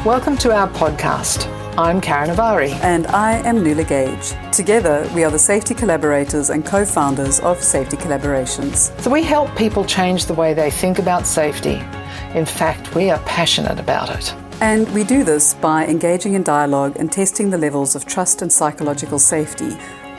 Welcome to our podcast. I'm Karen Avari. And I am Nuala Gage. Together, we are the safety collaborators and co-founders of Safety Collaborations. So we help people change the way they think about safety. In fact, we are passionate about it. And we do this by engaging in dialogue and testing the levels of trust and psychological safety,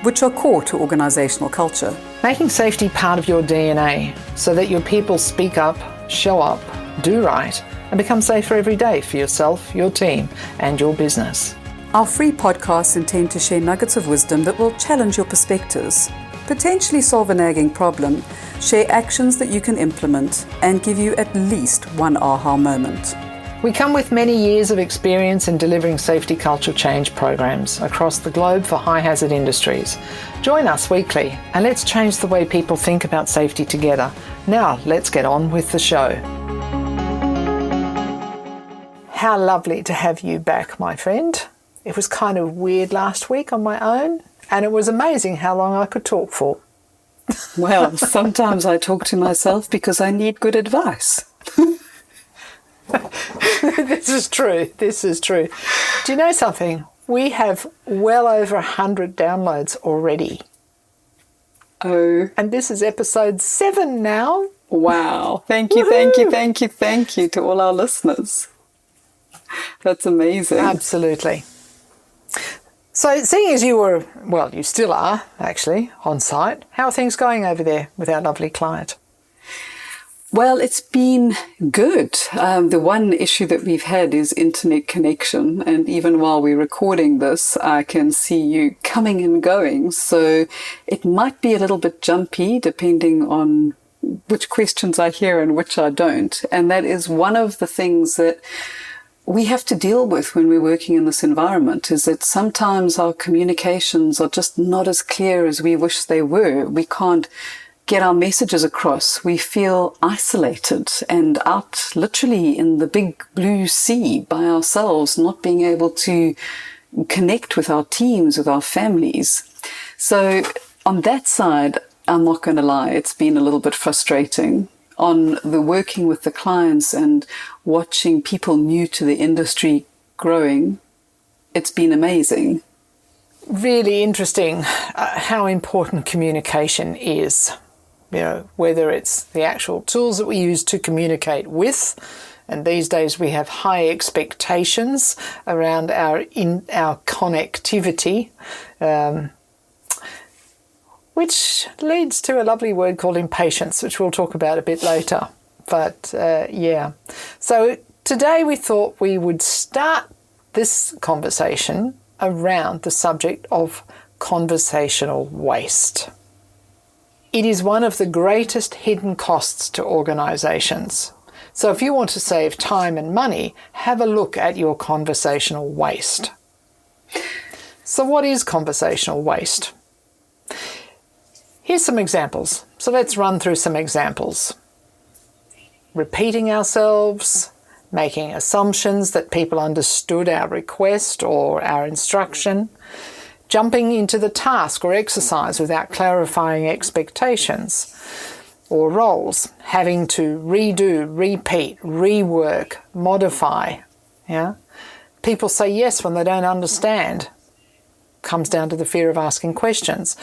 which are core to organisational culture. Making safety part of your DNA so that your people speak up, show up, do right, and become safer every day for yourself, your team, and your business. Our free podcasts intend to share nuggets of wisdom that will challenge your perspectives, potentially solve a nagging problem, share actions that you can implement, and give you at least one aha moment. We come with many years of experience in delivering safety culture change programs across the globe for high-hazard industries. Join us weekly and let's change the way people think about safety together. Now, let's get on with the show. How lovely to have you back, my friend. It was kind of weird last week on my own, and it was amazing how long I could talk for. Well, sometimes I talk to myself because I need good advice. This is true. This is true. Do you know something? We have well over 100 downloads already. Oh. And this is episode 7 now. Wow. Thank you to all our listeners. That's amazing. Absolutely. So seeing as you were, well, you still are actually on site, how are things going over there with our lovely client? Well, it's been good. The one issue that we've had is internet connection. And even while we're recording this, I can see you coming and going. So it might be a little bit jumpy depending on which questions I hear and which I don't. And that is one of the things that we have to deal with when we're working in this environment, is that sometimes our communications are just not as clear as we wish they were. We can't get our messages across. We feel isolated and out literally in the big blue sea by ourselves, not being able to connect with our teams, with our families. So on that side, I'm not going to lie, it's been a little bit frustrating. On the working with the clients and watching people new to the industry growing, it's been amazing. Really interesting how important communication is. You know, whether it's the actual tools that we use to communicate with, and these days we have high expectations around our connectivity, which leads to a lovely word called impatience, which we'll talk about a bit later. But yeah, so today we thought we would start this conversation around the subject of conversational waste. It is one of the greatest hidden costs to organisations. So if you want to save time and money, have a look at your conversational waste. So what is conversational waste? Here's some examples. So let's run through some examples. Repeating ourselves, making assumptions that people understood our request or our instruction, jumping into the task or exercise without clarifying expectations or roles, having to redo, repeat, rework, modify. Yeah? People say yes when they don't understand. Comes down to the fear of asking questions.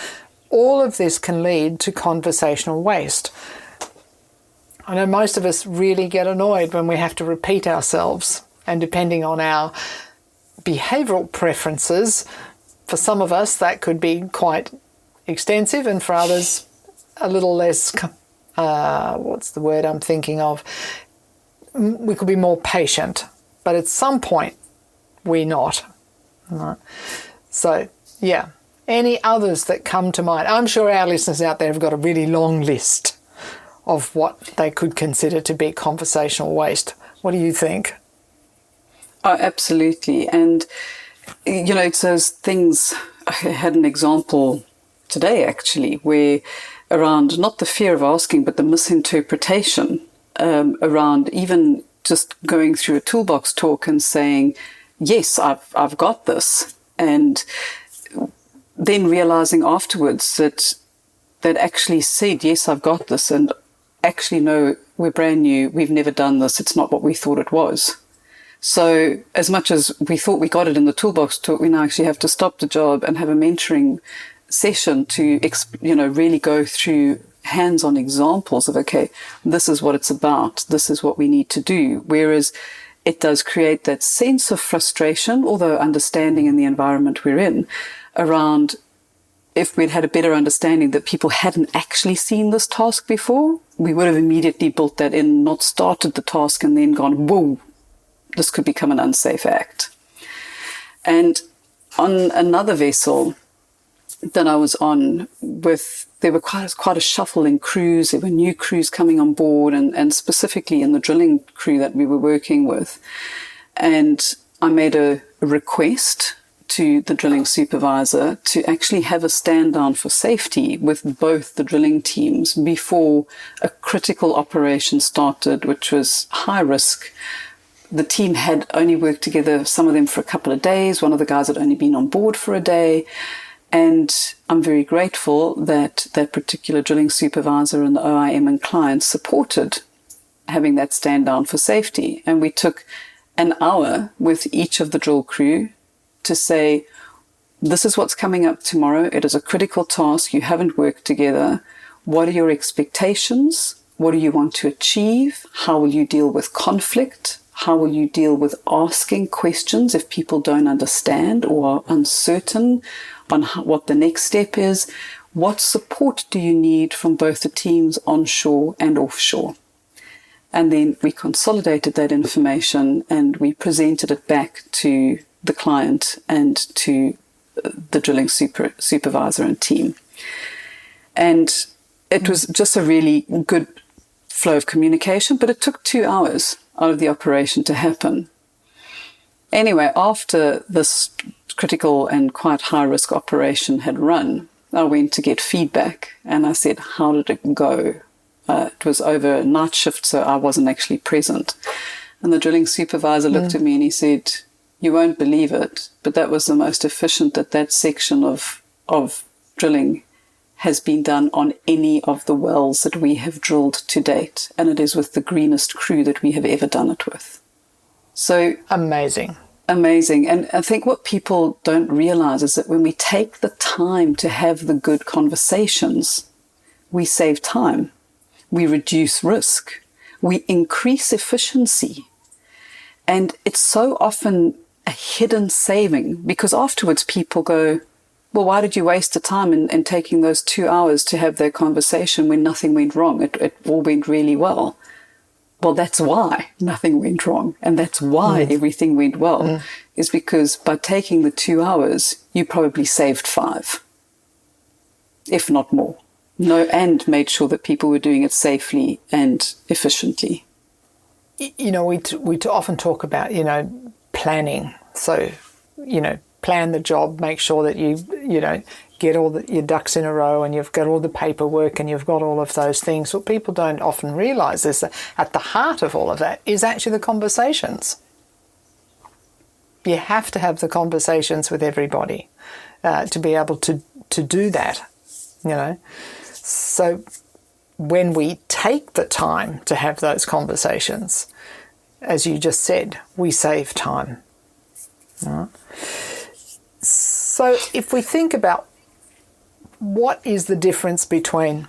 All of this can lead to conversational waste. I know most of us really get annoyed when we have to repeat ourselves, and depending on our behavioural preferences, for some of us, that could be quite extensive, and for others, a little less, what's the word I'm thinking of? We could be more patient, but at some point, we're not. Right? So, yeah. Any others that come to mind? I'm sure our listeners out there have got a really long list of what they could consider to be conversational waste. What do you think? Oh, absolutely. And you know, it's those things. I had an example today, actually, where around not the fear of asking, but the misinterpretation around even just going through a toolbox talk and saying, yes, I've got this. And then realizing afterwards that actually said, yes, I've got this. And actually, no, we're brand new. We've never done this. It's not what we thought it was. So as much as we thought we got it in the toolbox talk, we now actually have to stop the job and have a mentoring session to, really go through hands-on examples of, okay, this is what it's about. This is what we need to do. Whereas it does create that sense of frustration, although understanding in the environment we're in, around if we'd had a better understanding that people hadn't actually seen this task before, we would have immediately built that in, not started the task and then gone, whoa, this could become an unsafe act. And on another vessel that I was on there were quite a shuffle in crews. There were new crews coming on board, and specifically in the drilling crew that we were working with. And I made a request to the drilling supervisor to actually have a stand down for safety with both the drilling teams before a critical operation started, which was high risk. The team had only worked together, some of them for a couple of days. One of the guys had only been on board for a day. And I'm very grateful that that particular drilling supervisor and the OIM and clients supported having that stand down for safety. And we took an hour with each of the drill crew to say, this is what's coming up tomorrow. It is a critical task. You haven't worked together. What are your expectations? What do you want to achieve? How will you deal with conflict? How will you deal with asking questions if people don't understand or are uncertain on what the next step is? What support do you need from both the teams onshore and offshore? And then we consolidated that information and we presented it back to the client and to the drilling supervisor and team. And it was just a really good flow of communication, but it took 2 hours out of the operation to happen. Anyway, after this critical and quite high-risk operation had run, I went to get feedback and I said, how did it go? It was over night shift, so I wasn't actually present. And the drilling supervisor looked at me and he said, you won't believe it, but that was the most efficient that section of drilling has been done on any of the wells that we have drilled to date. And it is with the greenest crew that we have ever done it with. So amazing. And I think what people don't realize is that when we take the time to have the good conversations, we save time, we reduce risk, we increase efficiency. And it's so often a hidden saving, because afterwards people go, well, why did you waste the time in taking those 2 hours to have that conversation when nothing went wrong? It all went really well. Well, that's why nothing went wrong. And that's why everything went well, is because by taking the 2 hours, you probably saved 5, if not more. And made sure that people were doing it safely and efficiently. We often talk about, planning. So, plan the job, make sure that you get all your ducks in a row and you've got all the paperwork and you've got all of those things. What people don't often realise is that at the heart of all of that is actually the conversations. You have to have the conversations with everybody to be able to do that, So when we take the time to have those conversations, as you just said, we save time. Right? So if we think about what is the difference between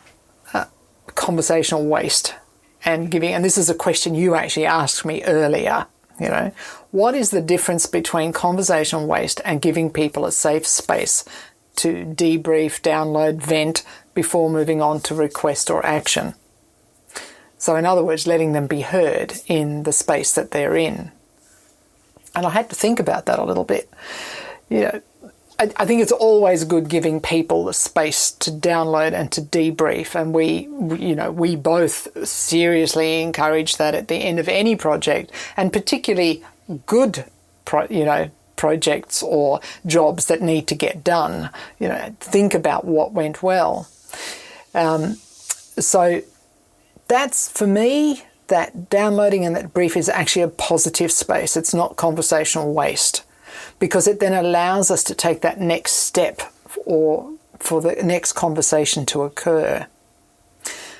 conversational waste and giving, and this is a question you actually asked me earlier, what is the difference between conversational waste and giving people a safe space to debrief, download, vent before moving on to request or action? So in other words, letting them be heard in the space that they're in. And I had to think about that a little bit. I think it's always good giving people the space to download and to debrief. And we both seriously encourage that at the end of any project, and particularly good projects or jobs that need to get done. Think about what went well. So that's, for me, that downloading and that brief is actually a positive space. It's not conversational waste, because it then allows us to take that next step or for the next conversation to occur.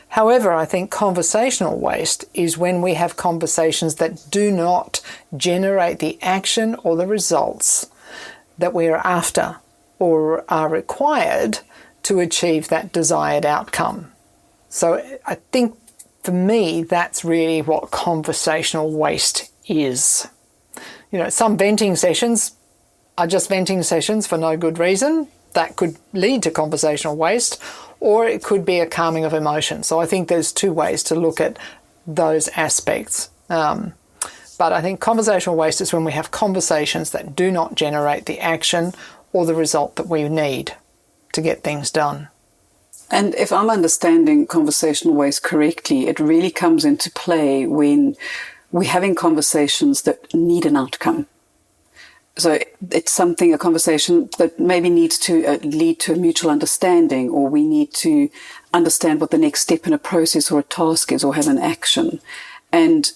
However, I think conversational waste is when we have conversations that do not generate the action or the results that we are after or are required to achieve that desired outcome. So I think for me, that's really what conversational waste is. Some venting sessions are just venting sessions for no good reason. That could lead to conversational waste, or it could be a calming of emotion. So I think there's two ways to look at those aspects. But I think conversational waste is when we have conversations that do not generate the action or the result that we need to get things done. And if I'm understanding conversational waste correctly, it really comes into play when we're having conversations that need an outcome. So it's a conversation that maybe needs to lead to a mutual understanding, or we need to understand what the next step in a process or a task is, or have an action. And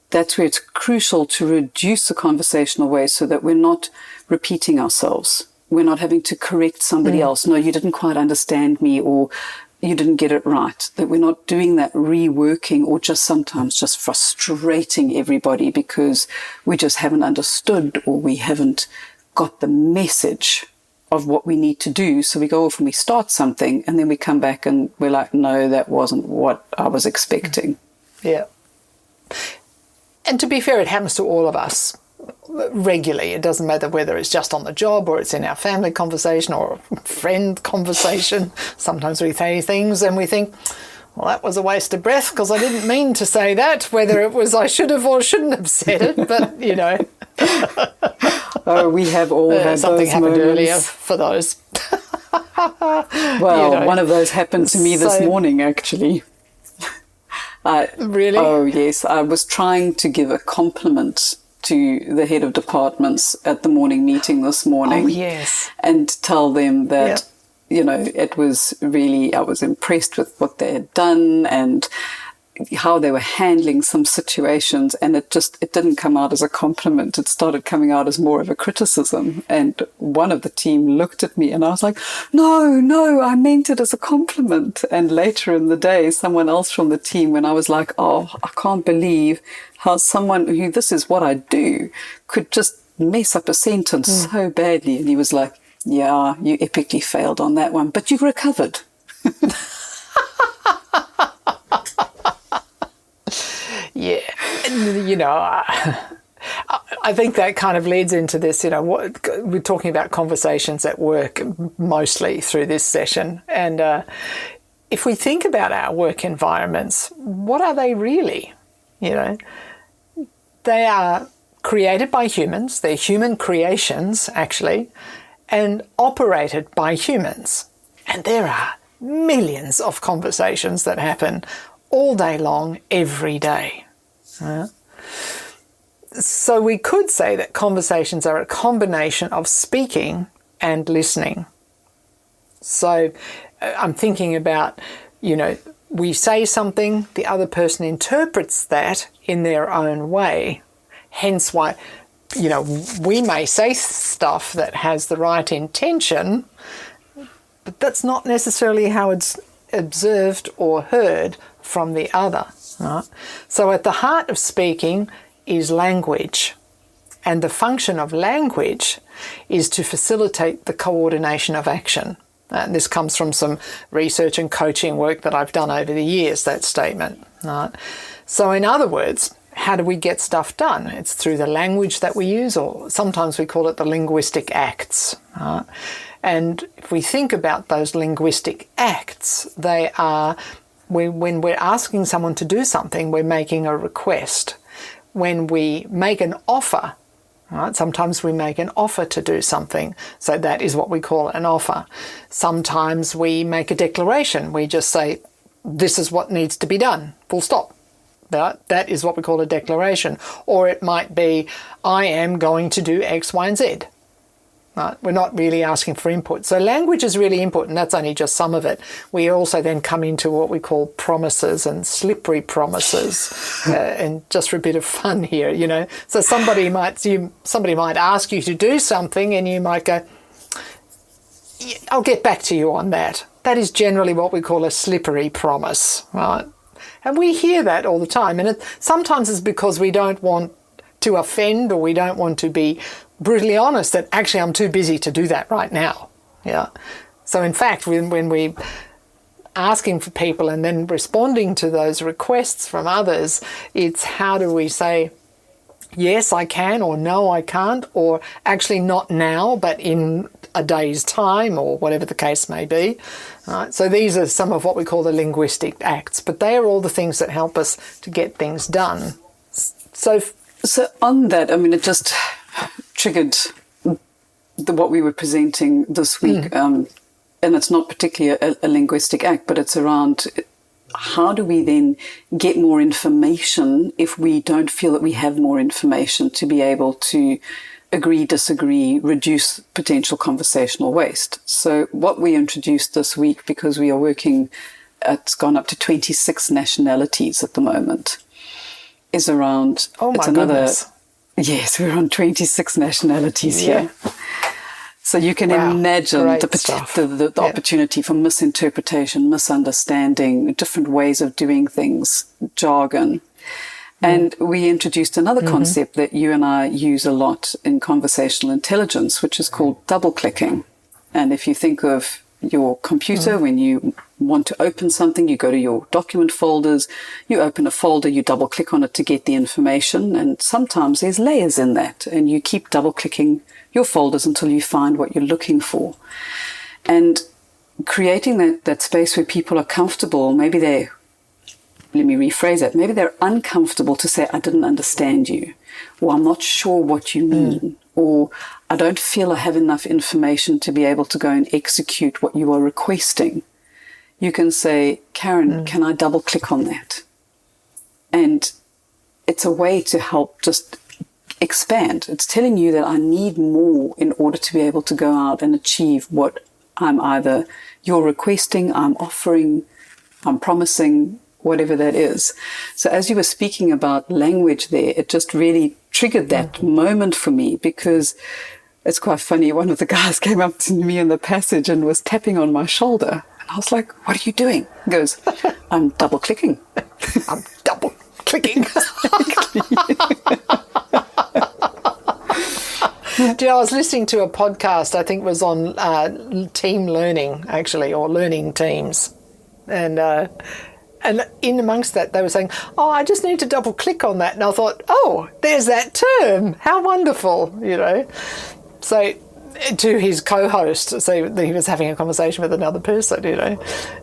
that's where it's crucial to reduce the conversational waste so that we're not repeating ourselves. We're not having to correct somebody else. No, you didn't quite understand me, or you didn't get it right. That we're not doing that reworking, or just sometimes just frustrating everybody because we just haven't understood, or we haven't got the message of what we need to do. So we go off and we start something, and then we come back and we're like, no, that wasn't what I was expecting. Yeah. And to be fair, it happens to all of us regularly. It doesn't matter whether it's just on the job or it's in our family conversation or a friend conversation. Sometimes we say things and we think, well, that was a waste of breath because I didn't mean to say that, whether it was I should have or shouldn't have said it, but Oh, we have all had something those happened moments. Earlier for those. Well, one of those happened to me this morning, actually. Really? Oh, yes. I was trying to give a compliment to the head of departments at the morning meeting this morning. Oh, yes. And tell them that, it was really, I was impressed with what they had done and how they were handling some situations. And it didn't come out as a compliment. It started coming out as more of a criticism. And one of the team looked at me and I was like, no, I meant it as a compliment. And later in the day, someone else from the team, when I was like, oh, I can't believe how someone who this is what I do could just mess up a sentence so badly. And he was like, yeah, you epically failed on that one, but you recovered. Yeah. And, I think that kind of leads into this, we're talking about conversations at work mostly through this session. And if we think about our work environments, what are they really? They are created by humans. They're human creations, actually, and operated by humans. And there are millions of conversations that happen all day long, every day. So we could say that conversations are a combination of speaking and listening. So I'm thinking about, we say something, the other person interprets that in their own way. Hence why, we may say stuff that has the right intention, but that's not necessarily how it's observed or heard from the other. Right? So at the heart of speaking is language. And the function of language is to facilitate the coordination of action. And this comes from some research and coaching work that I've done over the years, that statement. Right? So in other words, how do we get stuff done? It's through the language that we use, or sometimes we call it the linguistic acts. Right? And if we think about those linguistic acts, they are, when we're asking someone to do something, we're making a request. When we make an offer, right, sometimes we make an offer to do something, so that is what we call an offer. Sometimes we make a declaration. We just say, this is what needs to be done, full stop. That is what we call a declaration. Or it might be, I am going to do X, Y, and Z. Right? We're not really asking for input. So language is really important. That's only just some of it. We also then come into what we call promises and slippery promises. And just for a bit of fun here, So somebody might ask you to do something and you might go, I'll get back to you on that. That is generally what we call a slippery promise, right? And we hear that all the time. And sometimes it's because we don't want to offend, or we don't want to be brutally honest that actually I'm too busy to do that right now. Yeah. So in fact, when we asking for people and then responding to those requests from others, it's how do we say, yes, I can, or no, I can't, or actually not now, but in a day's time, or whatever the case may be. So these are some of what we call the linguistic acts, but they are all the things that help us to get things done. So on that, I mean, it just triggered what we were presenting this week, and it's not particularly a linguistic act, but it's around how do we then get more information if we don't feel that we have more information to be able to agree, disagree, reduce potential conversational waste. So what we introduced this week, because we are working, it's gone up to 26 nationalities at the moment, is around... Oh my goodness. Yes, we're on 26 nationalities here. So you can imagine the opportunity for misinterpretation, misunderstanding, different ways of doing things, jargon. And we introduced another concept that you and I use a lot in conversational intelligence, which is called double-clicking. And if you think of your computer, when you want to open something, you go to your document folders, you open a folder, you double-click on it to get the information. And sometimes there's layers in that, and you keep double-clicking your folders until you find what you're looking for. And creating that space where people are comfortable, maybe let me rephrase that, maybe they're uncomfortable to say, I didn't understand you, or I'm not sure what you mean, or I don't feel I have enough information to be able to go and execute what you are requesting. You can say, Karen, can I double click on that? And it's a way to help just expand. It's telling you that I need more in order to be able to go out and achieve what you're requesting, I'm offering, I'm promising, whatever that is. So as you were speaking about language there, it just really triggered that moment for me, because it's quite funny. One of the guys came up to me in the passage and was tapping on my shoulder. And I was like, what are you doing? He goes, I'm double clicking. I'm double clicking. Do you know, I was listening to a podcast, I think it was on team learning, actually, or learning teams. And in amongst that, they were saying, oh, I just need to double click on that. And I thought, oh, there's that term. How wonderful, you know. So to his co-host, so he was having a conversation with another person, you know.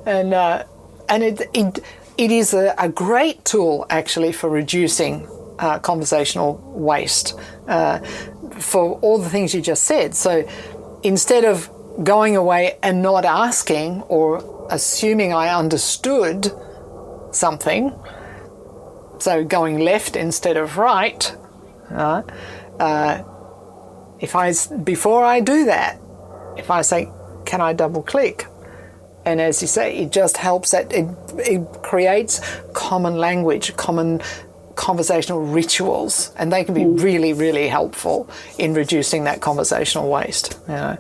And it is a great tool, actually, for reducing conversational waste, for all the things you just said. So instead of going away and not asking or assuming I understood something, so going left instead of right, before I do that, if I say, can I double click? And as you say, it just helps that it creates common language, common conversational rituals, and they can be really, really helpful in reducing that conversational waste. You know?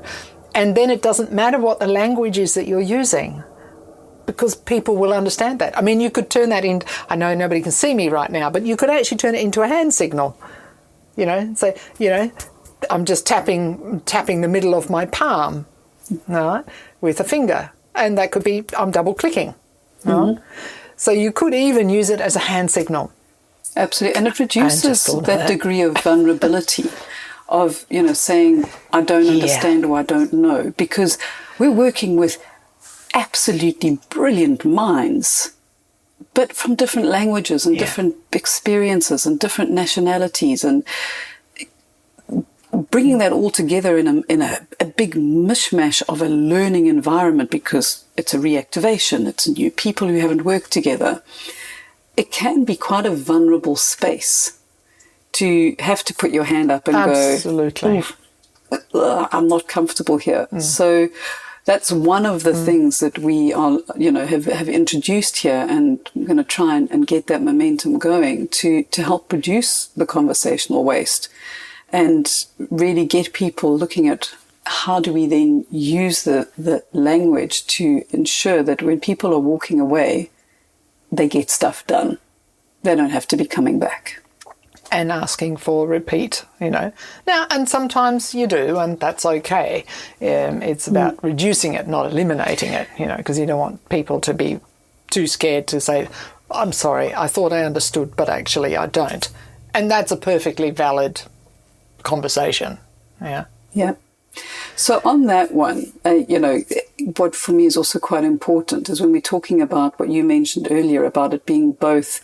And then it doesn't matter what the language is that you're using, because people will understand that. I mean, you could turn that in, I know nobody can see me right now, but you could actually turn it into a hand signal. You know, so, you know, I'm just tapping the middle of my palm, right, with a finger. And that could be, I'm double clicking. Right? So you could even use it as a hand signal. Absolutely. And it reduces that degree of vulnerability of, you know, saying, I don't understand or I don't know, because we're working with absolutely brilliant minds, but from different languages and different experiences and different nationalities, and bringing that all together in a big mishmash of a learning environment, because it's a reactivation, it's new people who haven't worked together. It can be quite a vulnerable space to have to put your hand up and Absolutely. go, I'm not comfortable here. So that's one of the things that we are, you know, have introduced here, and we're going to try and get that momentum going to help reduce the conversational waste and really get people looking at how do we then use the language to ensure that when people are walking away, they get stuff done? They don't have to be coming back. And asking for repeat, Now, and sometimes you do, and that's okay. It's about reducing it, not eliminating it, because you don't want people to be too scared to say, I'm sorry, I thought I understood, but actually I don't. And that's a perfectly valid conversation. Yeah. Yeah. So on that one, what for me is also quite important is when we're talking about what you mentioned earlier about it being both,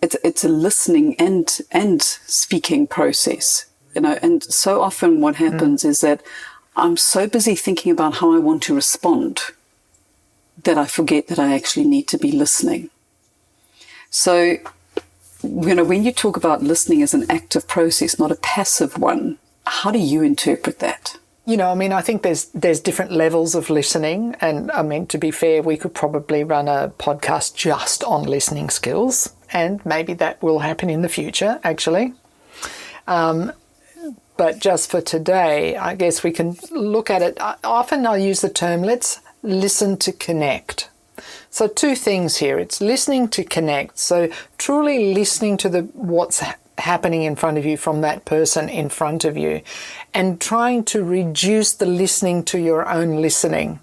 it's a listening and speaking process, and so often what happens is that I'm so busy thinking about how I want to respond that I forget that I actually need to be listening. So, when you talk about listening as an active process, not a passive one, how do you interpret that? I think there's different levels of listening. And to be fair, we could probably run a podcast just on listening skills. And maybe that will happen in the future, actually. But just for today, I guess we can look at it. Often I'll use the term, let's listen to connect. So two things here. It's listening to connect. So truly listening to what's happening in front of you from that person in front of you, and trying to reduce the listening to your own listening.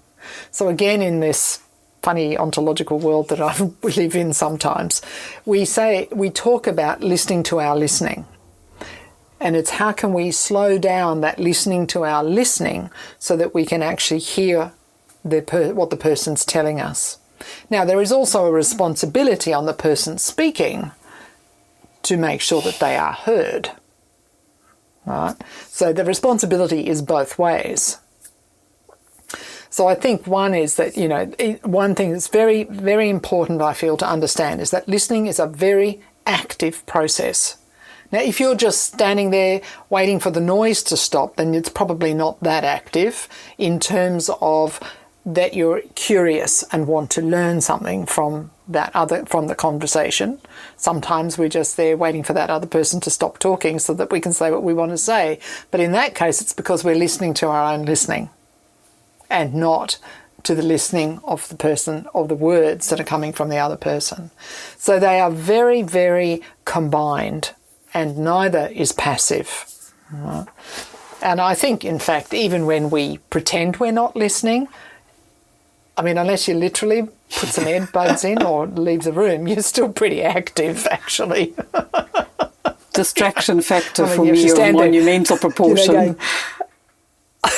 So again, in this funny ontological world that I live in sometimes, we talk about listening to our listening. And it's how can we slow down that listening to our listening so that we can actually hear what the person's telling us. Now, there is also a responsibility on the person speaking to make sure that they are heard. Right? So the responsibility is both ways. So I think one is that, one thing that's very, very important, I feel, to understand is that listening is a very active process. Now, if you're just standing there waiting for the noise to stop, then it's probably not that active in terms of that you're curious and want to learn something from the conversation. Sometimes we're just there waiting for that other person to stop talking so that we can say what we want to say. But in that case, it's because we're listening to our own listening and not to the listening of the person, of the words that are coming from the other person. So they are very, very combined, and neither is passive. Right? And I think, in fact, even when we pretend we're not listening, unless you literally put some earbuds in or leave the room, you're still pretty active, actually. Distraction factor for me of monumental proportion. Going,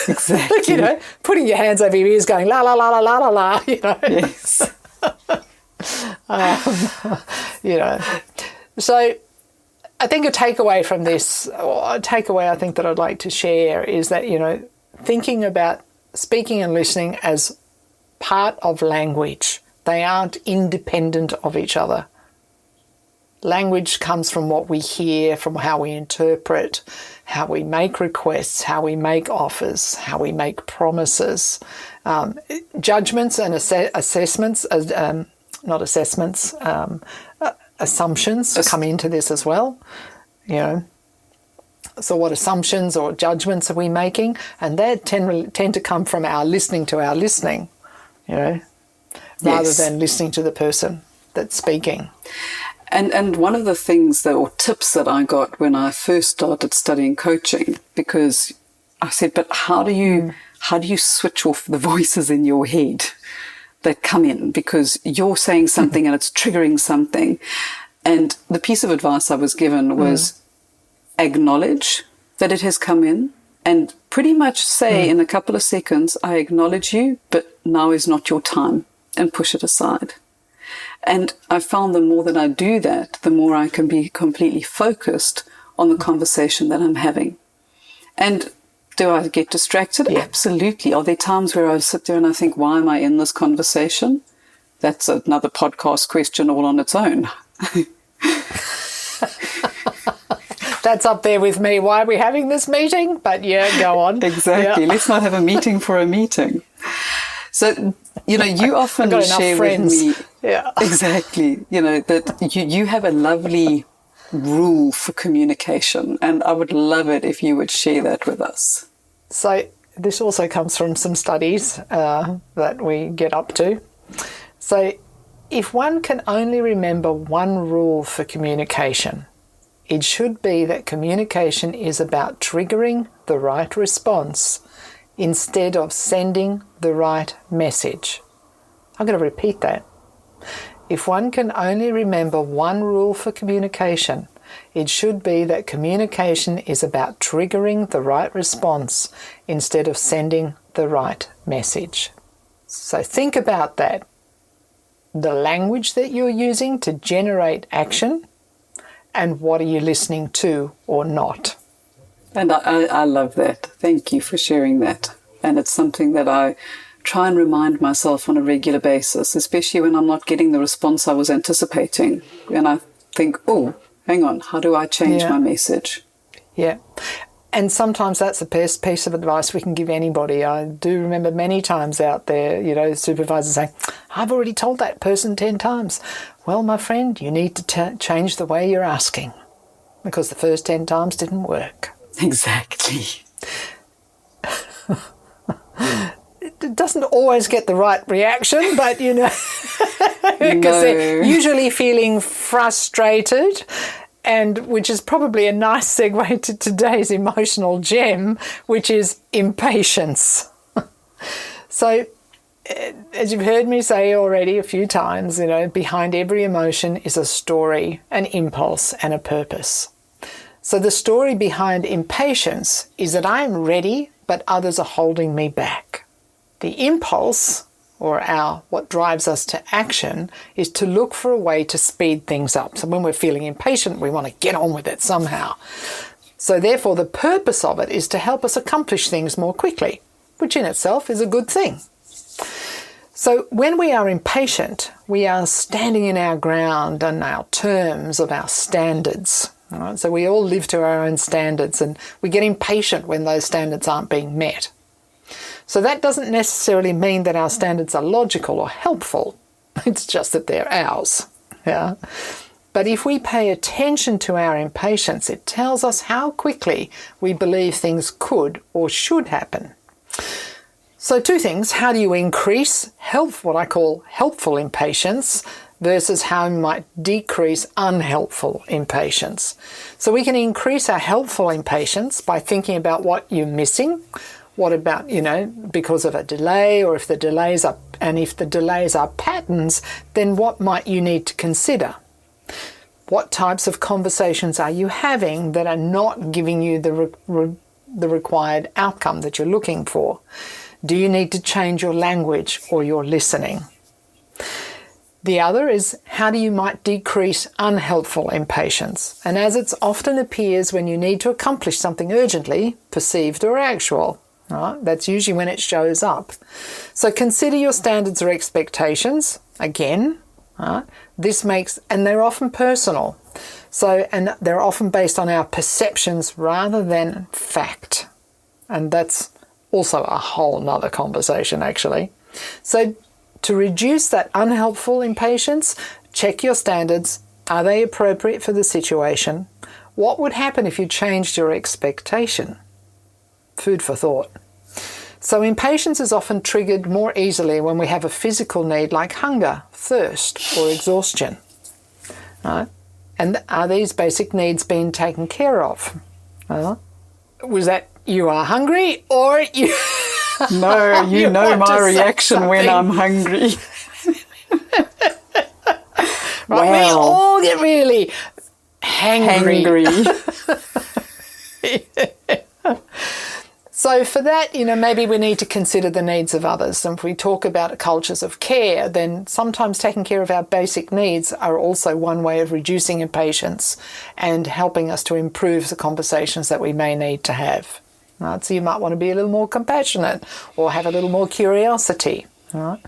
exactly. Putting your hands over your ears going, la, la, la, la, la, la, la, Yes. So I think a takeaway from this, or a takeaway I think that I'd like to share is that, thinking about speaking and listening as part of language. They aren't independent of each other. Language comes from what we hear, from how we interpret, how we make requests, how we make offers, how we make promises. Judgments and assessments, assumptions come into this as well. So what assumptions or judgments are we making? And they tend to come from our listening to our listening. Rather than listening to the person that's speaking. And one of the things or tips that I got when I first started studying coaching, because I said, but how do you switch off the voices in your head that come in? Because you're saying something and it's triggering something. And the piece of advice I was given was acknowledge that it has come in, and pretty much say in a couple of seconds, I acknowledge you, but now is not your time, and push it aside. And I found the more that I do that, the more I can be completely focused on the conversation that I'm having. And do I get distracted? Yeah. Absolutely. Are there times where I sit there and I think, why am I in this conversation? That's another podcast question all on its own. That's up there with me. Why are we having this meeting? But yeah, go on. Exactly. Yeah. Let's not have a meeting for a meeting. So, you often share with me. Yeah. Exactly. That you have a lovely rule for communication, and I would love it if you would share that with us. So this also comes from some studies that we get up to. So if one can only remember one rule for communication, it should be that communication is about triggering the right response instead of sending the right message. I'm going to repeat that. If one can only remember one rule for communication, it should be that communication is about triggering the right response instead of sending the right message. So think about that. The language that you're using to generate action, and what are you listening to or not? And I love that. Thank you for sharing that. And it's something that I try and remind myself on a regular basis, especially when I'm not getting the response I was anticipating. And I think, oh, hang on, how do I change my message? Yeah. And sometimes that's the best piece of advice we can give anybody. I do remember many times out there, supervisors saying, I've already told that person 10 times. Well, my friend, you need to change the way you're asking, because the first 10 times didn't work. Exactly. It doesn't always get the right reaction, but, because they're usually feeling frustrated, and which is probably a nice segue to today's emotional gem, which is impatience. So, as you've heard me say already a few times, behind every emotion is a story, an impulse, and a purpose. So the story behind impatience is that I'm ready, but others are holding me back. The impulse, or what drives us to action, is to look for a way to speed things up. So when we're feeling impatient, we want to get on with it somehow. So therefore, the purpose of it is to help us accomplish things more quickly, which in itself is a good thing. So when we are impatient, we are standing in our ground on our terms of our standards. All right? So we all live to our own standards, and we get impatient when those standards aren't being met. So that doesn't necessarily mean that our standards are logical or helpful. It's just that they're ours. Yeah. But if we pay attention to our impatience, it tells us how quickly we believe things could or should happen. So two things: how do you increase what I call helpful impatience, versus how you might decrease unhelpful impatience. So we can increase our helpful impatience by thinking about what you're missing. What about, because of a delay, or if the delays are patterns, then what might you need to consider? What types of conversations are you having that are not giving you the required outcome that you're looking for? Do you need to change your language or your listening? The other is how you might decrease unhelpful impatience. And as it often appears when you need to accomplish something urgently, perceived or actual. Right? That's usually when it shows up. So consider your standards or expectations. Again, and they're often personal. And they're often based on our perceptions rather than fact. And that's also a whole nother conversation, actually. So to reduce that unhelpful impatience, check your standards. Are they appropriate for the situation? What would happen if you changed your expectation? Food for thought. So impatience is often triggered more easily when we have a physical need like hunger, thirst, or exhaustion. Right? And are these basic needs being taken care of? Was that you are hungry, or you... No, you know my reaction when I'm hungry. Right, we all get really hangry. So for that, maybe we need to consider the needs of others. And if we talk about cultures of care, then sometimes taking care of our basic needs are also one way of reducing impatience and helping us to improve the conversations that we may need to have. Right? So you might want to be a little more compassionate or have a little more curiosity. Right?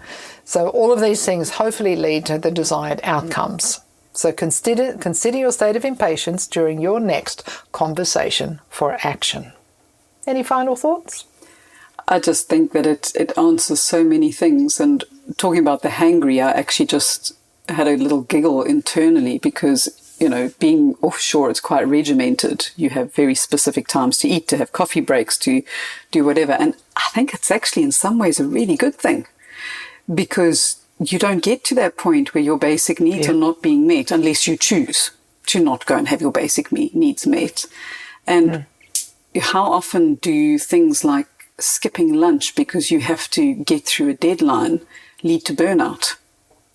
So all of these things hopefully lead to the desired outcomes. So consider your state of impatience during your next conversation for action. Any final thoughts? I just think that it answers so many things. And talking about the hangry, I actually just had a little giggle internally, because being offshore, it's quite regimented. You have very specific times to eat, to have coffee breaks, to do whatever. And I think it's actually in some ways a really good thing, because you don't get to that point where your basic needs are not being met unless you choose to not go and have your basic needs met. And how often do things like skipping lunch because you have to get through a deadline lead to burnout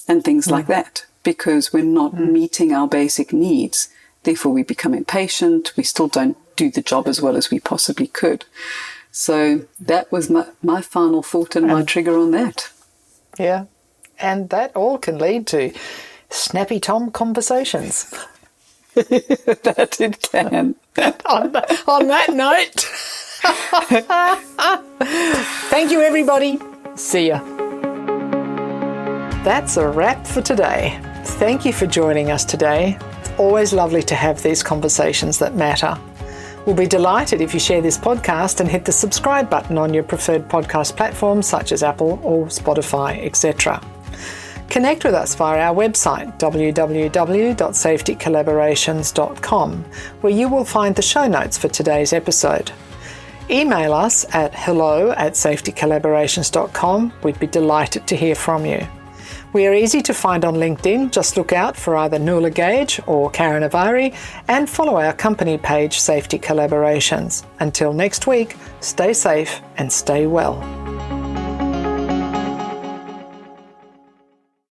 and things like that? Because we're not meeting our basic needs. Therefore, we become impatient. We still don't do the job as well as we possibly could. So that was my final thought and my trigger on that. Yeah. And that all can lead to snappy Tom conversations. That it can. on that note, thank you, everybody. See ya. That's a wrap for today. Thank you for joining us today. It's always lovely to have these conversations that matter. We'll be delighted if you share this podcast and hit the subscribe button on your preferred podcast platforms such as Apple or Spotify, etc. Connect with us via our website, www.safetycollaborations.com, where you will find the show notes for today's episode. Email us at hello@safetycollaborations.com. We'd be delighted to hear from you. We are easy to find on LinkedIn. Just look out for either Nuala Gage or Karen Avari and follow our company page, Safety Collaborations. Until next week, stay safe and stay well.